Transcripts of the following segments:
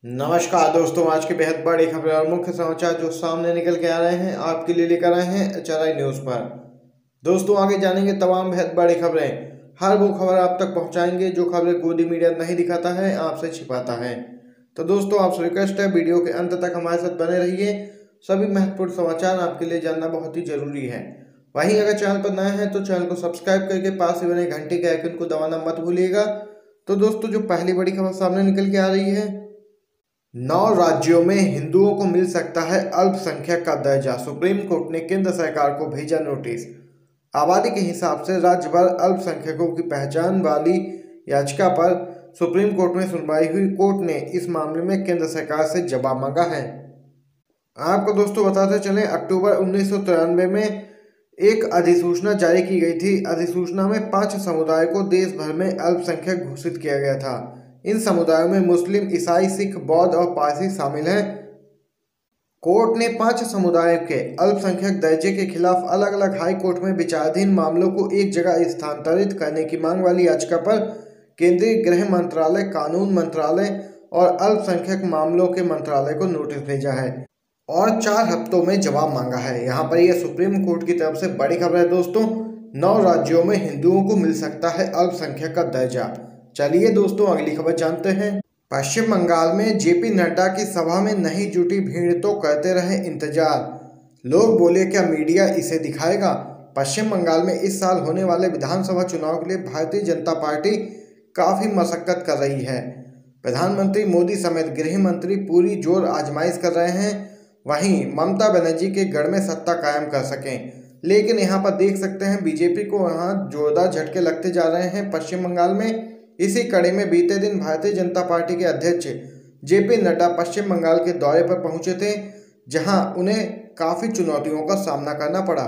नमस्कार दोस्तों, आज की बेहद बड़ी खबर और मुख्य समाचार जो सामने निकल के आ रहे हैं आपके लिए लेकर आए हैं HRI न्यूज़ पर। दोस्तों आगे जानेंगे तमाम बेहद बड़ी खबरें। हर वो खबर आप तक पहुंचाएंगे जो खबरें गोदी मीडिया नहीं दिखाता है, आपसे छिपाता है। तो दोस्तों आपसे रिक्वेस्ट है, वीडियो के अंत तक हमारे साथ बने रहिए। सभी महत्वपूर्ण समाचार आपके लिए जानना बहुत ही जरूरी है। वहीं अगर चैनल पर नए हैं तो चैनल को सब्सक्राइब करके पास ही बने घंटी के आइकन को दबाना मत भूलिएगा। तो दोस्तों जो पहली बड़ी खबर सामने निकल के आ रही है, 9 राज्यों में हिंदुओं को मिल सकता है अल्पसंख्यक का दर्जा। सुप्रीम कोर्ट ने केंद्र सरकार को भेजा नोटिस। आबादी के हिसाब से राज्य भर अल्पसंख्यकों की पहचान वाली याचिका पर सुप्रीम कोर्ट में सुनवाई हुई। कोर्ट ने इस मामले में केंद्र सरकार से जवाब मांगा है। आपको दोस्तों बताते चलें, अक्टूबर 1993 में एक अधिसूचना जारी की गई थी। अधिसूचना में 5 समुदाय को देश भर में अल्पसंख्यक घोषित किया गया था। इन समुदायों में मुस्लिम, ईसाई, सिख, बौद्ध और पारसी शामिल हैं। कोर्ट ने 5 समुदायों के अल्पसंख्यक दर्जे के खिलाफ अलग अलग हाई कोर्ट में विचाराधीन मामलों को एक जगह स्थानांतरित करने की मांग वाली याचिका पर केंद्रीय गृह मंत्रालय, कानून मंत्रालय और अल्पसंख्यक मामलों के मंत्रालय को नोटिस भेजा है और 4 हफ्तों में जवाब मांगा है। यहाँ पर यह सुप्रीम कोर्ट की तरफ से बड़ी खबर है दोस्तों। 9 राज्यों में हिंदुओं को मिल सकता है अल्पसंख्यक का दर्जा। चलिए दोस्तों अगली खबर जानते हैं। पश्चिम बंगाल में जेपी नड्डा की सभा में नहीं जुटी भीड़ तो करते रहे इंतजार। लोग बोले क्या मीडिया इसे दिखाएगा। पश्चिम बंगाल में इस साल होने वाले विधानसभा चुनाव के लिए भारतीय जनता पार्टी काफी मशक्कत कर रही है। प्रधानमंत्री मोदी समेत गृह मंत्री पूरी जोर आजमाइश कर रहे हैं, वहीं ममता बनर्जी के गढ़ में सत्ता कायम कर सकें। लेकिन यहाँ पर देख सकते हैं बीजेपी को यहाँ जोरदार झटके लगते जा रहे हैं पश्चिम बंगाल में। इसी कड़ी में बीते दिन भारतीय जनता पार्टी के अध्यक्ष जेपी नड्डा पश्चिम बंगाल के दौरे पर पहुंचे थे, जहां उन्हें काफी चुनौतियों का सामना करना पड़ा।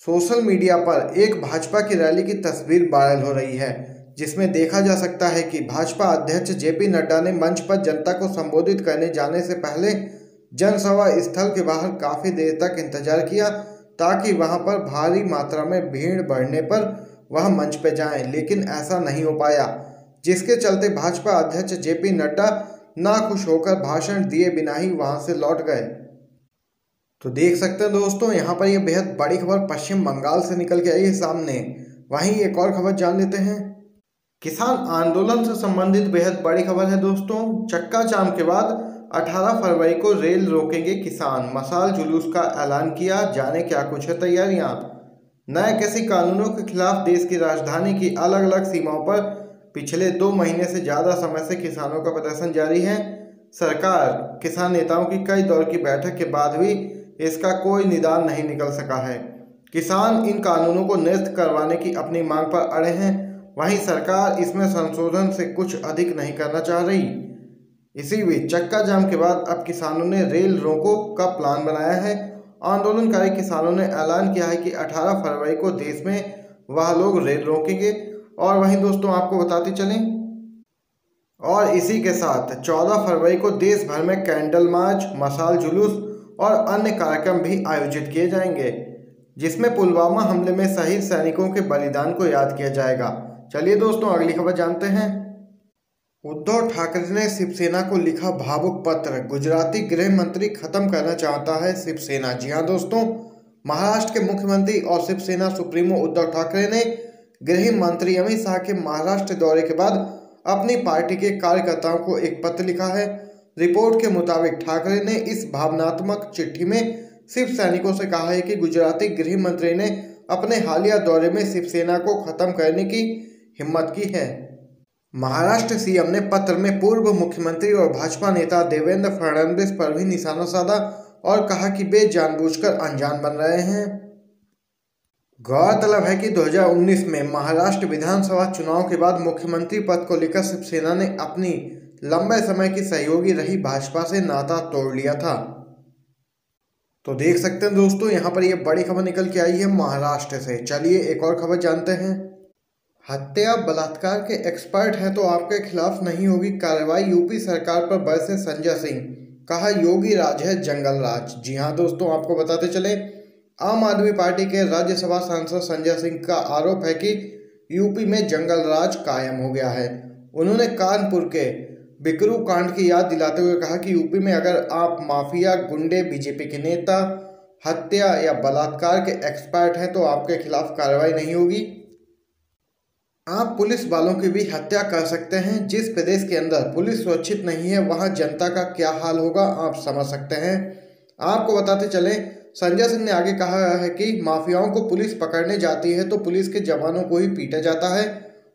सोशल मीडिया पर एक भाजपा की रैली की तस्वीर वायरल हो रही है, जिसमें देखा जा सकता है कि भाजपा अध्यक्ष जेपी नड्डा ने मंच पर जनता को संबोधित करने जाने से पहले जनसभा स्थल के बाहर काफी देर तक इंतजार किया, ताकि वहां पर भारी मात्रा में भीड़ बढ़ने पर वह मंच पे जाएं, लेकिन ऐसा नहीं हो पाया, जिसके चलते भाजपा अध्यक्ष जेपी नड्डा नाखुश होकर भाषण दिए बिना ही वहां से लौट गए। तो देख सकते हैं दोस्तों, यहाँ पर यह बेहद बड़ी खबर पश्चिम बंगाल से निकल के आई है सामने। वहीं एक और खबर जान लेते हैं। किसान आंदोलन से संबंधित बेहद बड़ी खबर है दोस्तों। चक्का जाम के बाद 18 फरवरी को रेल रोकेंगे किसान, मशाल जुलूस का ऐलान किया। जाने क्या कुछ है तैयारियां। नए कृषि कानूनों के खिलाफ देश की राजधानी की अलग अलग सीमाओं पर पिछले 2 महीने से ज़्यादा समय से किसानों का प्रदर्शन जारी है। सरकार किसान नेताओं की कई दौर की बैठक के बाद भी इसका कोई निदान नहीं निकल सका है। किसान इन कानूनों को निरस्त करवाने की अपनी मांग पर अड़े हैं, वहीं सरकार इसमें संशोधन से कुछ अधिक नहीं करना चाह रही। इसी बीच चक्का जाम के बाद अब किसानों ने रेल रोको का प्लान बनाया है। आंदोलनकारी किसानों ने ऐलान किया है कि 18 फरवरी को देश में वह लोग रेल रोकेंगे। और वहीं दोस्तों आपको बताते चलें, और इसी के साथ 14 फरवरी को देश भर में कैंडल मार्च, मशाल जुलूस और अन्य कार्यक्रम भी आयोजित किए जाएंगे, जिसमें पुलवामा हमले में शहीद सैनिकों के बलिदान को याद किया जाएगा। चलिए दोस्तों अगली खबर जानते हैं। उद्धव ठाकरे ने शिवसेना को लिखा भावुक पत्र। गुजराती गृह मंत्री खत्म करना चाहता है शिवसेना। जी हां दोस्तों, महाराष्ट्र के मुख्यमंत्री और शिवसेना सुप्रीमो उद्धव ठाकरे ने गृह मंत्री अमित शाह के महाराष्ट्र दौरे के बाद अपनी पार्टी के कार्यकर्ताओं को एक पत्र लिखा है। रिपोर्ट के मुताबिक ठाकरे ने इस भावनात्मक चिट्ठी में शिव सैनिकों से कहा है कि गुजराती गृह मंत्री ने अपने हालिया दौरे में शिवसेना को खत्म करने की हिम्मत की है। महाराष्ट्र सीएम ने पत्र में पूर्व मुख्यमंत्री और भाजपा नेता देवेंद्र फडणवीस पर भी निशाना साधा और कहा कि वे जानबूझकर अनजान बन रहे हैं। गौरतलब है कि 2019 में महाराष्ट्र विधानसभा चुनाव के बाद मुख्यमंत्री पद को लेकर शिवसेना ने अपनी लंबे समय की सहयोगी रही भाजपा से नाता तोड़ लिया था। तो देख सकते हैं दोस्तों, यहाँ पर यह बड़ी खबर निकल के आई है महाराष्ट्र से। चलिए एक और खबर जानते हैं। हत्या बलात्कार के एक्सपर्ट हैं तो आपके खिलाफ नहीं होगी कार्रवाई। यूपी सरकार पर बरसे संजय सिंह, कहा योगी राज है जंगल राज। जी हां दोस्तों, आपको बताते चले, आम आदमी पार्टी के राज्यसभा सांसद संजय सिंह का आरोप है कि यूपी में जंगल राज कायम हो गया है। उन्होंने कानपुर के बिकरू कांड की याद दिलाते हुए कहा कि यूपी में अगर आप माफिया, गुंडे, बीजेपी के नेता, हत्या या बलात्कार के एक्सपर्ट हैं तो आपके खिलाफ कार्रवाई नहीं होगी। आप पुलिस वालों की भी हत्या कर सकते हैं। जिस प्रदेश के अंदर पुलिस सुरक्षित नहीं है वहां जनता का क्या हाल होगा आप समझ सकते हैं। आपको बताते चलें, संजय सिंह ने आगे कहा है कि माफियाओं को पुलिस पकड़ने जाती है तो पुलिस के जवानों को ही पीटा जाता है।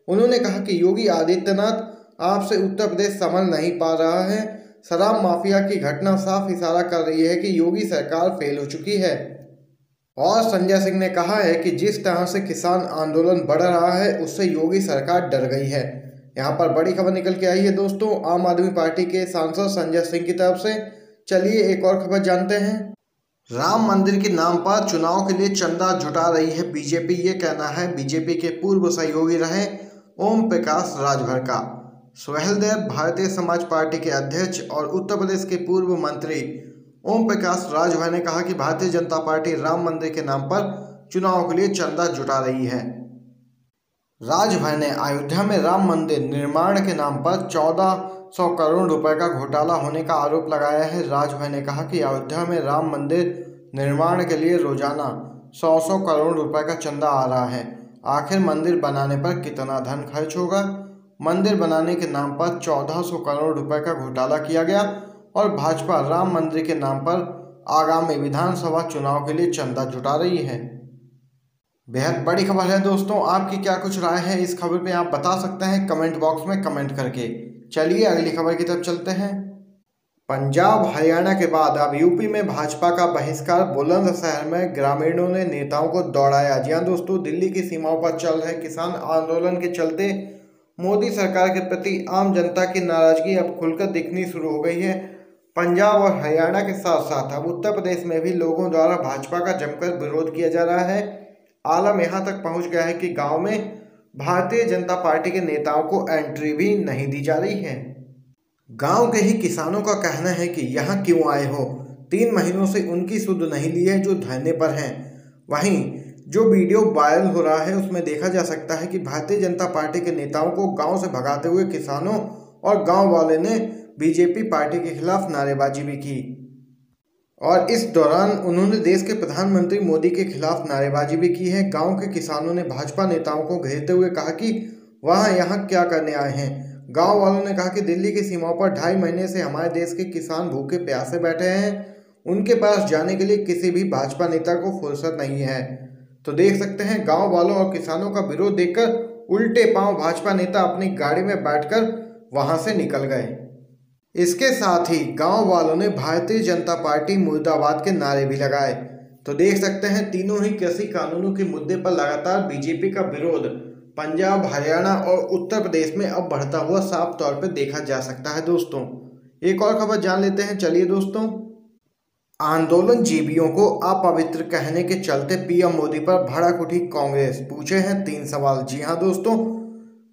उन्होंने कहा कि योगी आदित्यनाथ आपसे उत्तर प्रदेश संभल नहीं पा रहा है। शराब माफिया की घटना साफ इशारा कर रही है कि योगी सरकार फेल हो चुकी है। और संजय सिंह ने कहा है कि जिस तरह से किसान आंदोलन बढ़ रहा है उससे योगी सरकार डर गई है। यहाँ पर बड़ी खबर निकल के आई है दोस्तों, आम आदमी पार्टी के सांसद संजय सिंह की तरफ से। चलिए एक और खबर जानते हैं। राम मंदिर के नाम पर चुनाव के लिए चंदा जुटा रही है बीजेपी, ये कहना है बीजेपी के पूर्व सहयोगी रहे ओम प्रकाश राजभर का। सुहेलदेव भारतीय समाज पार्टी के अध्यक्ष और उत्तर प्रदेश के पूर्व मंत्री ओम प्रकाश राजभर ने कहा कि भारतीय जनता पार्टी राम मंदिर के नाम पर चुनाव के लिए चंदा जुटा रही है। राजभर ने अयोध्या में राम मंदिर निर्माण के नाम पर 1400 करोड़ रुपए का घोटाला होने का आरोप लगाया है। राजभर ने कहा कि अयोध्या में राम मंदिर निर्माण के लिए रोजाना 100 करोड़ रुपए का चंदा आ रहा है। आखिर मंदिर बनाने पर कितना धन खर्च होगा? मंदिर बनाने के नाम पर 1400 करोड़ रुपए का घोटाला किया गया और भाजपा राम मंदिर के नाम पर आगामी विधानसभा चुनाव के लिए चंदा जुटा रही है। बेहद बड़ी खबर है दोस्तों, आपकी क्या कुछ राय है इस खबर पे आप बता सकते हैं कमेंट बॉक्स में कमेंट करके। चलिए अगली खबर की तरफ चलते हैं। पंजाब हरियाणा के बाद अब यूपी में भाजपा का बहिष्कार। बुलंदशहर में ग्रामीणों ने नेताओं को दौड़ाया। जी हाँ दोस्तों, दिल्ली की सीमाओं पर चल रहे किसान आंदोलन के चलते मोदी सरकार के प्रति आम जनता की नाराजगी अब खुलकर दिखनी शुरू हो गई है। पंजाब और हरियाणा के साथ साथ अब उत्तर प्रदेश में भी लोगों द्वारा भाजपा का जमकर विरोध किया जा रहा है। आलम यहाँ तक पहुँच गया है कि गांव में भारतीय जनता पार्टी के नेताओं को एंट्री भी नहीं दी जा रही है। गांव के ही किसानों का कहना है कि यहाँ क्यों आए हो, 3 महीनों से उनकी सुध नहीं ली है जो धरने पर हैं। वहीं जो वीडियो वायरल हो रहा है उसमें देखा जा सकता है कि भारतीय जनता पार्टी के नेताओं को गांव से भगाते हुए किसानों और गांव वाले ने बीजेपी पार्टी के खिलाफ नारेबाजी भी की और इस दौरान उन्होंने देश के प्रधानमंत्री मोदी के खिलाफ नारेबाजी भी की है। गांव के किसानों ने भाजपा नेताओं को घेरते हुए कहा कि वह यहाँ क्या करने आए हैं। गांव वालों ने कहा कि दिल्ली की सीमाओं पर 2.5 महीने से हमारे देश के किसान भूखे प्यासे बैठे हैं, उनके पास जाने के लिए किसी भी भाजपा नेता को फुर्सत नहीं है। तो देख सकते हैं गांव वालों और किसानों का विरोध देखकर उल्टे पांव भाजपा नेता अपनी गाड़ी में बैठकर वहां से निकल गए। इसके साथ ही गांव वालों ने भारतीय जनता पार्टी मुर्दाबाद के नारे भी लगाए। तो देख सकते हैं तीनों ही कृषि कानूनों के मुद्दे पर लगातार बीजेपी का विरोध पंजाब, हरियाणा और उत्तर प्रदेश में अब बढ़ता हुआ साफ तौर पर देखा जा सकता है। दोस्तों एक और खबर जान लेते हैं। चलिए दोस्तों, आंदोलन जीवियों को अपवित्र कहने के चलते पीएम मोदी पर भड़क उठी कांग्रेस। पूछे हैं 3 सवाल। जी हां दोस्तों,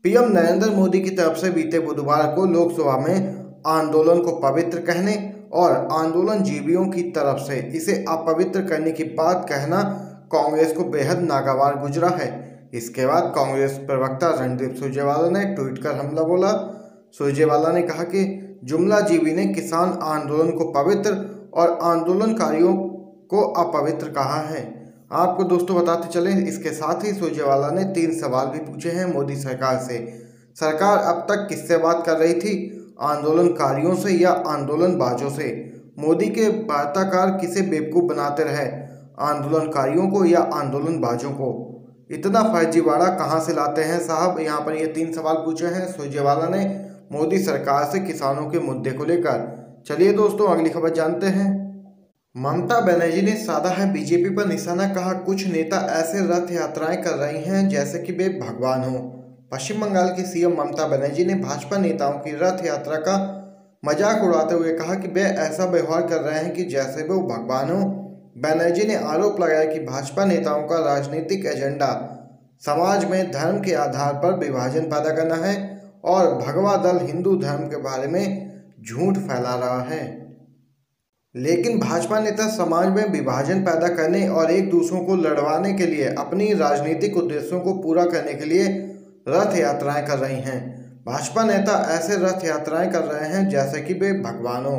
पीएम नरेंद्र मोदी की तरफ से बीते बुधवार को लोकसभा में आंदोलन को पवित्र कहने और आंदोलन जीवियों की तरफ से इसे अपवित्र करने की बात कहना कांग्रेस को बेहद नागवार गुजरा है। इसके बाद कांग्रेस प्रवक्ता रणदीप सुरजेवाला ने ट्वीट कर हमला बोला। सुरजेवाला ने कहा कि जुमला जीवी ने किसान आंदोलन को पवित्र और आंदोलनकारियों को अपवित्र कहा है। आपको दोस्तों बताते चले, इसके साथ ही सुरजेवाला ने 3 सवाल भी पूछे हैं मोदी सरकार से। सरकार अब तक किससे बात कर रही थी, आंदोलनकारियों से या आंदोलनबाजों से? मोदी के वार्ताकार किसे बेवकूफ़ बनाते रहे, आंदोलनकारियों को या आंदोलनबाजों को? इतना फर्जीवाड़ा कहाँ से लाते हैं साहब? यहाँ पर ये 3 सवाल पूछे हैं सुरजेवाला ने मोदी सरकार से किसानों के मुद्दे को लेकर। चलिए दोस्तों अगली खबर जानते हैं। ममता बनर्जी ने साधा है बीजेपी पर निशाना, कहा कुछ नेता ऐसे रथ यात्राएं कर रही हैं जैसे कि वे भगवान हो। पश्चिम बंगाल की सीएम ममता बनर्जी ने भाजपा नेताओं की रथ यात्रा का मजाक उड़ाते हुए कहा कि वे ऐसा व्यवहार कर रहे हैं कि जैसे वो भगवान हो। बनर्जी ने आरोप लगाया कि भाजपा नेताओं का राजनीतिक एजेंडा समाज में धर्म के आधार पर विभाजन पैदा करना है और भगवा दल हिंदू धर्म के बारे में झूठ फैला रहा है। लेकिन भाजपा नेता समाज में विभाजन पैदा करने और एक दूसरों को लड़वाने के लिए अपनी राजनीतिक उद्देश्यों को पूरा करने के लिए रथ यात्राएं कर रही हैं। भाजपा नेता ऐसे रथ यात्राएं कर रहे हैं जैसे कि वे भगवान हो।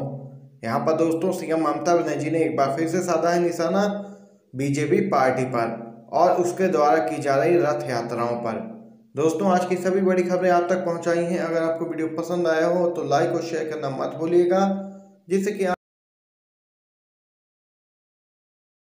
यहाँ पर दोस्तों सीएम ममता बनर्जी ने एक बार फिर से साधा है निशाना बीजेपी पार्टी पर और उसके द्वारा की जा रही रथ यात्राओं पर। दोस्तों आज की सभी बड़ी खबरें आप तक पहुंचाई हैं। अगर आपको वीडियो पसंद आया हो तो लाइक और शेयर करना मत भूलिएगा, जिससे कि